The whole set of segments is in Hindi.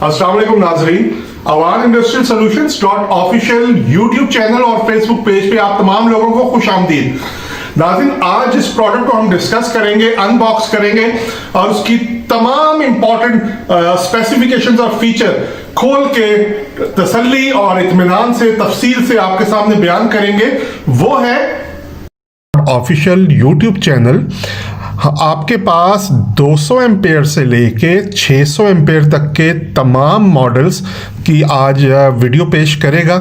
अस्सलाम वालेकुम नाजरीन, Awan industrial solutions dot official YouTube channel और फेसबुक पेज पे आप तमाम लोगों को खुश आमदीद। नाज़रीन, आज इस प्रोडक्ट को हम डिस्कस करेंगे, अनबॉक्स करेंगे और उसकी तमाम इंपॉर्टेंट स्पेसिफिकेशंस और फीचर खोल के तसल्ली और इत्मीनान से तफसील से आपके सामने बयान करेंगे। वो है ऑफिशियल यूट्यूब चैनल। आपके पास 200 एम्पेयर से लेके 600 एम्पेयर तक के तमाम मॉडल्स की आज वीडियो पेश करेगा।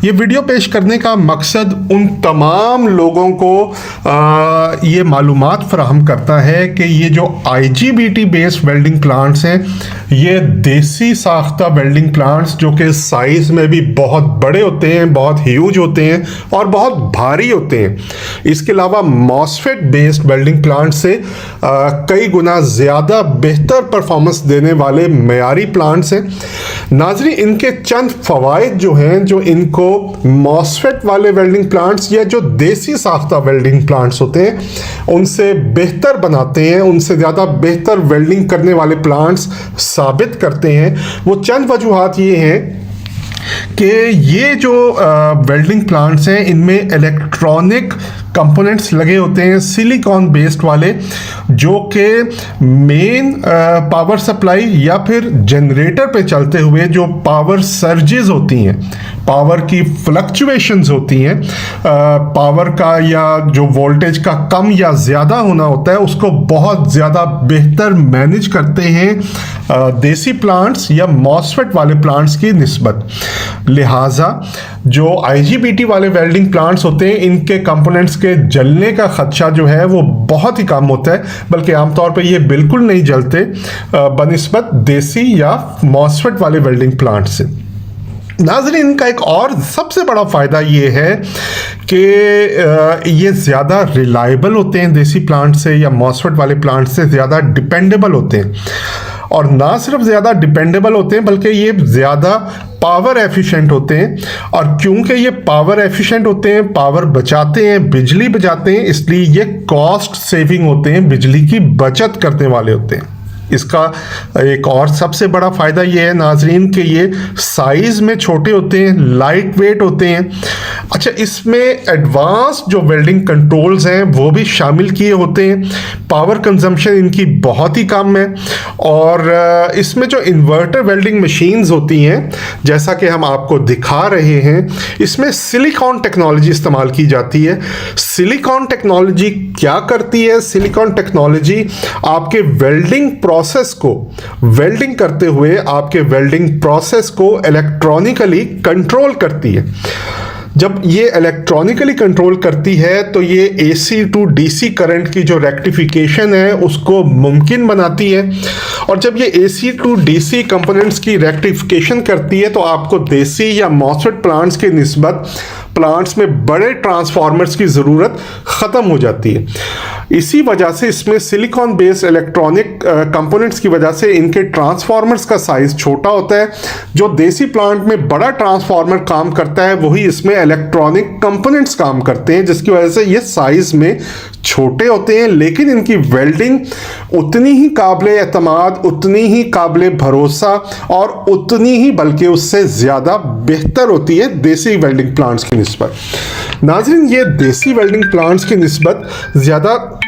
ये वीडियो पेश करने का मकसद उन तमाम लोगों को ये मालूमात फराहम करता है कि ये जो IGBT बेस्ड वेल्डिंग प्लांट्स हैं, ये देसी साख्ता वेल्डिंग प्लांट्स जो कि साइज़ में भी बहुत बड़े होते हैं, बहुत ह्यूज होते हैं और बहुत भारी होते हैं। इसके अलावा मॉसफेट बेस्ड वेल्डिंग प्लांट से कई गुना ज़्यादा बेहतर परफॉर्मेंस देने वाले मयारी प्लांट्स हैं। नाज़रीन, इनके चंद फ़वाइद जो हैं, जो इनको मॉसफेट वाले वेल्डिंग प्लांट्स या जो देसी साख्ता वेल्डिंग प्लांट्स होते हैं उनसे बेहतर बनाते हैं, उनसे ज़्यादा बेहतर वेल्डिंग करने वाले प्लांट्स साबित करते हैं। वो चंद वजूहात ये हैं कि ये जो वेल्डिंग प्लांट्स हैं इनमें इलेक्ट्रॉनिक कंपोनेंट्स लगे होते हैं सिलिकॉन बेस्ड वाले, जो कि मेन पावर सप्लाई या फिर जनरेटर पे चलते हुए जो पावर सर्जेस होती हैं, पावर की फ्लक्चुएशंस होती हैं, पावर का या जो वोल्टेज का कम या ज़्यादा होना होता है, उसको बहुत ज़्यादा बेहतर मैनेज करते हैं देसी प्लांट्स या मॉसफेट वाले प्लांट्स की निस्बत। लिहाजा जो IGBT वाले वेल्डिंग प्लांट्स होते हैं, इनके कंपोनेंट्स के जलने का खदशा जो है वो बहुत ही कम होता है, बल्कि आमतौर पे ये बिल्कुल नहीं जलते बनिस्बत देसी या मॉसफेट वाले वेल्डिंग प्लांट से। नाज़रीन, इनका एक और सबसे बड़ा फ़ायदा ये है कि ये ज़्यादा रिलायबल होते हैं देसी प्लांट से या मॉसफेट वाले प्लांट से ज़्यादा डिपेंडेबल होते हैं। और ना सिर्फ ज़्यादा डिपेंडेबल होते हैं बल्कि ये ज़्यादा पावर एफिशिएंट होते हैं। और क्योंकि ये पावर एफिशिएंट होते हैं, पावर बचाते हैं, बिजली बचाते हैं, इसलिए ये कॉस्ट सेविंग होते हैं, बिजली की बचत करने वाले होते हैं। इसका एक और सबसे बड़ा फ़ायदा ये है नाजरीन कि ये साइज़ में छोटे होते हैं, लाइट वेट होते हैं। अच्छा, इसमें एडवांस जो वेल्डिंग कंट्रोल्स हैं वो भी शामिल किए होते हैं। पावर कंजम्पशन इनकी बहुत ही कम है। और इसमें जो इन्वर्टर वेल्डिंग मशीन्स होती हैं, जैसा कि हम आपको दिखा रहे हैं, इसमें सिलिकॉन टेक्नोलॉजी इस्तेमाल की जाती है। सिलिकॉन टेक्नोलॉजी क्या करती है? सिलिकॉन टेक्नोलॉजी आपके वेल्डिंग प्रोसेस को, वेल्डिंग करते हुए आपके वेल्डिंग प्रोसेस को इलेक्ट्रॉनिकली कंट्रोल करती है। जब ये इलेक्ट्रॉनिकली कंट्रोल करती है तो ये AC टू DC करंट की जो रेक्टिफिकेशन है उसको मुमकिन बनाती है। और जब ये AC टू DC कंपोनेंट्स की रेक्टिफिकेशन करती है तो आपको देसी या मॉसफेट प्लांट्स के निस्बत प्लांट्स में बड़े ट्रांसफार्मर्स की ज़रूरत ख़त्म हो जाती है। इसी वजह से इसमें सिलिकॉन बेस्ड इलेक्ट्रॉनिक कंपोनेंट्स की वजह से इनके ट्रांसफार्मर्स का साइज़ छोटा होता है। जो देसी प्लांट में बड़ा ट्रांसफार्मर काम करता है वही इसमें इलेक्ट्रॉनिक कंपोनेंट्स काम करते हैं, जिसकी वजह से ये साइज़ में छोटे होते हैं, लेकिन इनकी वेल्डिंग उतनी ही काबिले एतमाद, उतनी ही काबिले भरोसा और उतनी ही बल्कि उससे ज़्यादा बेहतर होती है देसी वेल्डिंग प्लांट्स की निस्बत। नाज़रीन, ये देसी वेल्डिंग प्लांट्स की निस्बत ज़्यादा,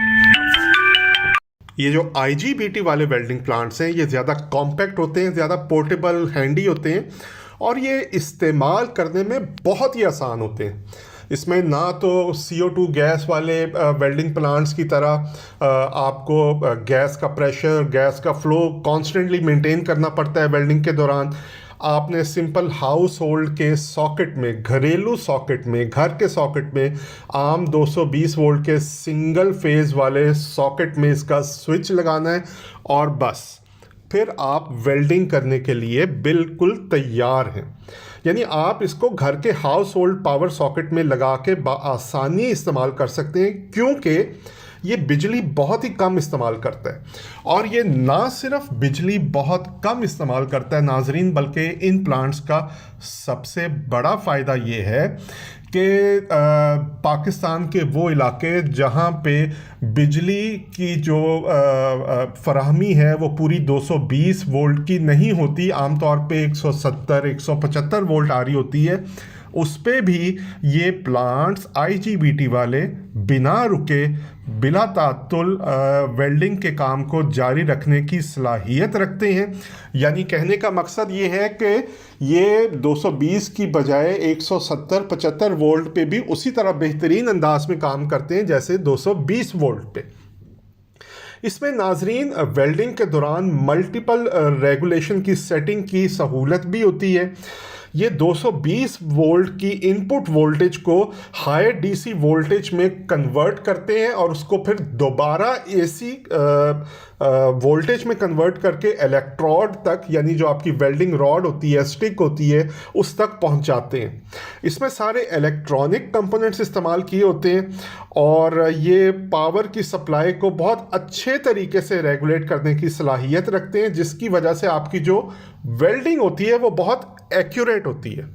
ये जो IGBT वाले वेल्डिंग प्लांट्स हैं ये ज़्यादा कॉम्पैक्ट होते हैं, ज़्यादा पोर्टेबल, हैंडी होते हैं और ये इस्तेमाल करने में बहुत ही आसान होते हैं। इसमें ना तो CO2 गैस वाले वेल्डिंग प्लांट्स की तरह आपको गैस का प्रेशर, गैस का फ्लो कॉन्स्टेंटली मेंटेन करना पड़ता है वेल्डिंग के दौरान। आपने सिंपल हाउस होल्ड के सॉकेट में, घरेलू सॉकेट में, घर के सॉकेट में आम 220 वोल्ट के सिंगल फेज़ वाले सॉकेट में इसका स्विच लगाना है और बस फिर आप वेल्डिंग करने के लिए बिल्कुल तैयार हैं। यानी आप इसको घर के हाउस होल्ड पावर सॉकेट में लगा के आसानी इस्तेमाल कर सकते हैं, क्योंकि ये बिजली बहुत ही कम इस्तेमाल करता है। और ये ना सिर्फ बिजली बहुत कम इस्तेमाल करता है नाजरीन, बल्कि इन प्लांट्स का सबसे बड़ा फ़ायदा ये है कि पाकिस्तान के वो इलाके जहाँ पे बिजली की जो फराहमी है वो पूरी 220 वोल्ट की नहीं होती, आमतौर पे 170 175 वोल्ट आ रही होती है, उस पे भी ये प्लांट्स आईजीबीटी वाले बिना रुके बिला तात्तुल वेल्डिंग के काम को जारी रखने की सलाहियत रखते हैं। यानी कहने का मकसद ये है कि ये 220 की बजाय 170-75 वोल्ट पे भी उसी तरह बेहतरीन अंदाज में काम करते हैं जैसे 220 वोल्ट पे। इसमें नाजरीन वेल्डिंग के दौरान मल्टीपल रेगुलेशन की सेटिंग की सहूलत भी होती है। ये 220 वोल्ट की इनपुट वोल्टेज को हाई डीसी वोल्टेज में कन्वर्ट करते हैं और उसको फिर दोबारा एसी वोल्टेज में कन्वर्ट करके इलेक्ट्रोड तक, यानी जो आपकी वेल्डिंग रॉड होती है, स्टिक होती है, उस तक पहुंचाते हैं। इसमें सारे इलेक्ट्रॉनिक कंपोनेंट्स इस्तेमाल किए होते हैं और ये पावर की सप्लाई को बहुत अच्छे तरीके से रेगुलेट करने की सलाहियत रखते हैं, जिसकी वजह से आपकी जो वेल्डिंग होती है वो बहुत एक्यूरेट होती है।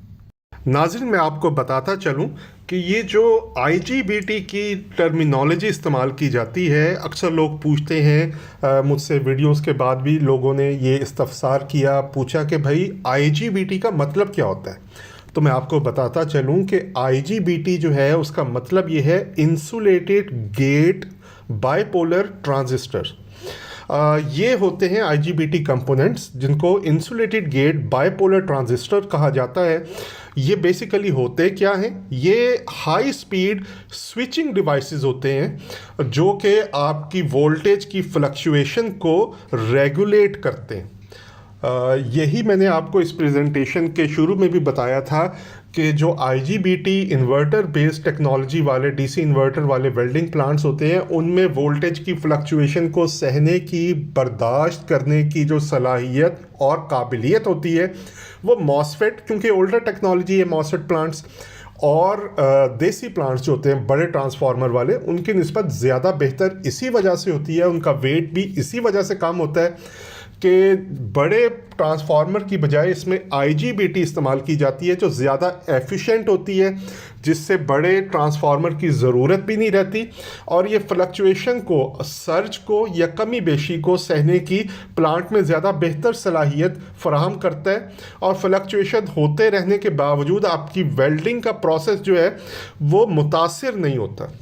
नाज़रीन, मैं आपको बताता चलूं कि ये जो आईजीबीटी की टर्मिनोलॉजी इस्तेमाल की जाती है, अक्सर लोग पूछते हैं, मुझसे वीडियोस के बाद भी लोगों ने ये इस्तफसार किया, पूछा कि भाई आईजीबीटी का मतलब क्या होता है। तो मैं आपको बताता चलूं कि आईजीबीटी जो है उसका मतलब ये है इंसुलेटेड गेट बाइपोलर ट्रांजिस्टर। ये होते हैं आईजीबीटी कंपोनेंट्स जिनको इंसुलेटेड गेट बाइपोलर ट्रांजिस्टर कहा जाता है। ये बेसिकली होते क्या हैं? ये हाई स्पीड स्विचिंग डिवाइसेस होते हैं जो कि आपकी वोल्टेज की फ्लक्चुएशन को रेगुलेट करते हैं। यही मैंने आपको इस प्रेजेंटेशन के शुरू में भी बताया था कि जो आईजीबीटी इन्वर्टर बेस्ड टेक्नोलॉजी वाले डीसी इन्वर्टर वाले वेल्डिंग प्लांट्स होते हैं, उनमें वोल्टेज की फ्लक्चुएशन को सहने की, बर्दाश्त करने की जो सलाहियत और काबिलियत होती है वो मॉसफेट, क्योंकि ओल्डर टेक्नोलॉजी है मॉसफेट प्लांट्स, और देसी प्लांट्स जो होते हैं बड़े ट्रांसफार्मर वाले, उनकी निस्बत ज़्यादा बेहतर इसी वजह से होती है, उनका वेट भी इसी वजह से कम होता है कि बड़े ट्रांसफार्मर की बजाय इसमें आईजीबीटी इस्तेमाल की जाती है जो ज़्यादा एफिशिएंट होती है, जिससे बड़े ट्रांसफार्मर की ज़रूरत भी नहीं रहती और ये फ्लक्चुएशन को, सर्ज को या कमी बेशी को सहने की प्लांट में ज़्यादा बेहतर सलाहियत फराहम करता है और फ्लक्चुएशन होते रहने के बावजूद आपकी वेल्डिंग का प्रोसेस जो है वो मुतासिर नहीं होता।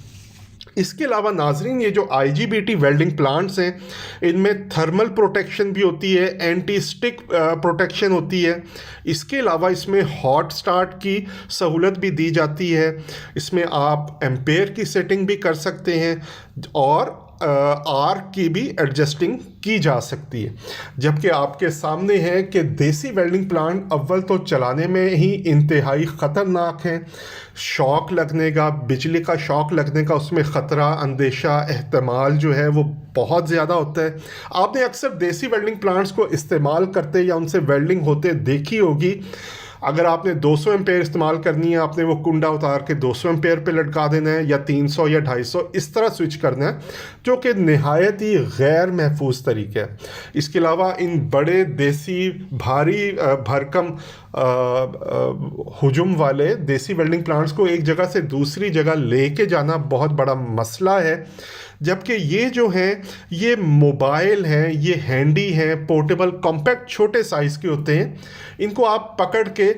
इसके अलावा नाजरीन, ये जो आईजीबीटी वेल्डिंग प्लांट्स हैं इनमें थर्मल प्रोटेक्शन भी होती है, एंटी स्टिक प्रोटेक्शन होती है। इसके अलावा इसमें हॉट स्टार्ट की सहूलत भी दी जाती है। इसमें आप एम्पेयर की सेटिंग भी कर सकते हैं और आर्क की भी एडजस्टिंग की जा सकती है। जबकि आपके सामने है कि देसी वेल्डिंग प्लांट अव्वल तो चलाने में ही इंतहाई ख़तरनाक हैं। शॉक लगने का, बिजली का शॉक लगने का उसमें ख़तरा, अंदेशा, एहतमाल जो है वो बहुत ज़्यादा होता है। आपने अक्सर देसी वेल्डिंग प्लांट्स को इस्तेमाल करते या उनसे वेल्डिंग होते देखी होगी। अगर आपने 200 एम्पेयर इस्तेमाल करनी है, आपने वो कुंडा उतार के 200 एम्पेयर पे लटका देना है या 300 या 250 इस तरह स्विच करना है, जो कि नहायत ही गैर महफूज तरीका है। इसके अलावा इन बड़े देसी भारी भरकम हुजूम वाले देसी वेल्डिंग प्लांट्स को एक जगह से दूसरी जगह लेके जाना बहुत बड़ा मसला है। जबकि ये जो हैं ये मोबाइल हैं, ये हैंडी हैं, पोर्टेबल, कॉम्पैक्ट, छोटे साइज़ के होते हैं। इनको आप पकड़ के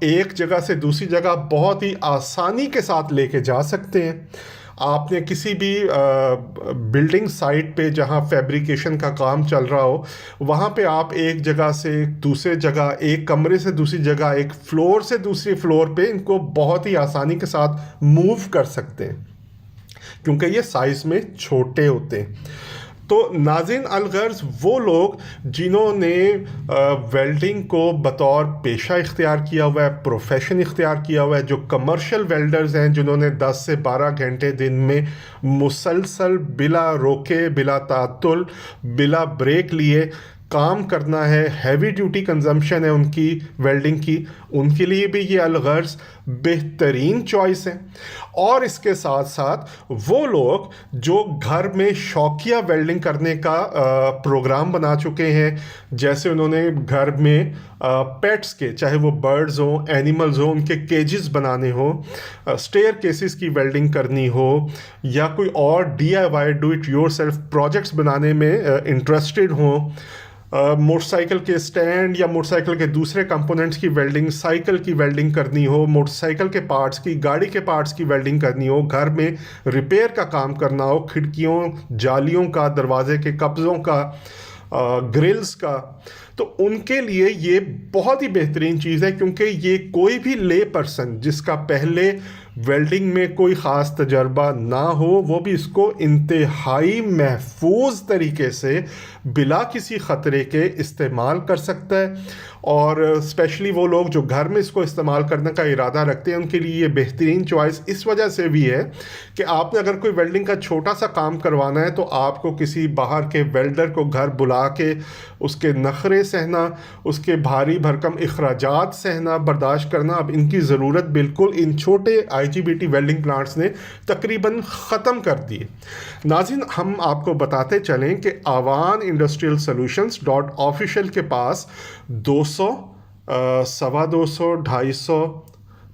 एक जगह से दूसरी जगह बहुत ही आसानी के साथ लेके जा सकते हैं। आपने किसी भी बिल्डिंग साइट पे जहाँ फैब्रिकेशन का काम चल रहा हो, वहाँ पे आप एक जगह से दूसरे जगह, एक कमरे से दूसरी जगह, एक फ्लोर से दूसरी फ्लोर पे इनको बहुत ही आसानी के साथ मूव कर सकते हैं क्योंकि ये साइज़ में छोटे होते हैं। तो नाज़रीन अलगर्ज, वो लोग जिन्होंने वेल्डिंग को बतौर पेशा इख्तियार किया हुआ है, प्रोफेशन इख्तियार किया हुआ है, जो कमर्शियल वेल्डर्स हैं जिन्होंने 10 से 12 घंटे दिन में मुसलसल बिला रोके, बिला तातुल, बिला ब्रेक लिए काम करना है, हैवी ड्यूटी कंजम्पशन है उनकी वेल्डिंग की, उनके लिए भी ये अलगर्ज बेहतरीन चॉइस है। और इसके साथ साथ वो लोग जो घर में शौकिया वेल्डिंग करने का प्रोग्राम बना चुके हैं, जैसे उन्होंने घर में पेट्स के, चाहे वो बर्ड्स हो, एनिमल्स हो, उनके केजेस बनाने हो, स्टेयर केसेस की वेल्डिंग करनी हो, या कोई और DIY do it yourself projects बनाने में इंटरेस्टेड हो, मोटरसाइकिल के स्टैंड या मोटरसाइकिल के दूसरे कंपोनेंट्स की वेल्डिंग, साइकिल की वेल्डिंग करनी हो, मोटरसाइकिल के पार्ट्स की, गाड़ी के पार्ट्स की वेल्डिंग करनी हो, घर में रिपेयर का काम करना हो, खिड़कियों, जालियों का, दरवाजे के कब्ज़ों का, ग्रिल्स का, तो उनके लिए ये बहुत ही बेहतरीन चीज़ है। क्योंकि ये कोई भी ले पर्सन जिसका पहले वेल्डिंग में कोई ख़ास तजर्बा ना हो, वो भी इसको इंतहाई महफूज तरीके से बिला किसी ख़तरे के इस्तेमाल कर सकता है। और स्पेशली वो लोग जो घर में इसको इस्तेमाल करने का इरादा रखते हैं, उनके लिए ये बेहतरीन चॉइस इस वजह से भी है कि आपने अगर कोई वेल्डिंग का छोटा सा काम करवाना है तो आपको किसी बाहर के वेल्डर को घर बुला के उसके नखरे सहना, उसके भारी भरकम अखराजात सहना, बर्दाश्त करना अब इनकी ज़रूरत बिल्कुल इन छोटे IGBT वेल्डिंग प्लांट्स ने तकरीबन ख़त्म कर दिए। नाज़रीन, हम आपको बताते चलें कि आवान इंडस्ट्रियल सॉल्यूशंस .official के पास 200, 250, 250,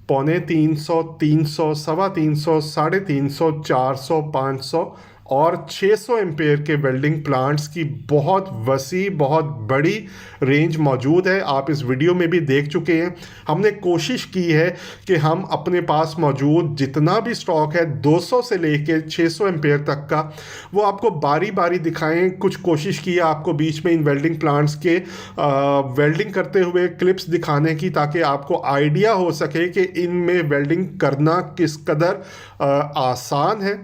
पौने 300, 300, 350, 350, 400, 500 और 600 एम्पेयर के वेल्डिंग प्लांट्स की बहुत वसी, बहुत बड़ी रेंज मौजूद है। आप इस वीडियो में भी देख चुके हैं। हमने कोशिश की है कि हम अपने पास मौजूद जितना भी स्टॉक है 200 से लेके 600 एम्पेयर तक का, वो आपको बारी बारी दिखाएं। कुछ कोशिश की है आपको बीच में इन वेल्डिंग प्लांट्स के वेल्डिंग करते हुए क्लिप्स दिखाने की, ताकि आपको आइडिया हो सके कि इनमें वेल्डिंग करना किस कदर आसान है।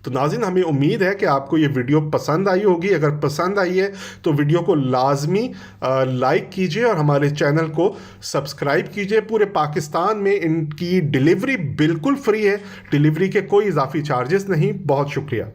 तो नाज़रीन, हमें उम्मीद है कि आपको ये वीडियो पसंद आई होगी। अगर पसंद आई है तो वीडियो को लाजमी लाइक कीजिए और हमारे चैनल को सब्सक्राइब कीजिए। पूरे पाकिस्तान में इनकी डिलीवरी बिल्कुल फ्री है, डिलीवरी के कोई इजाफी चार्जेस नहीं। बहुत शुक्रिया।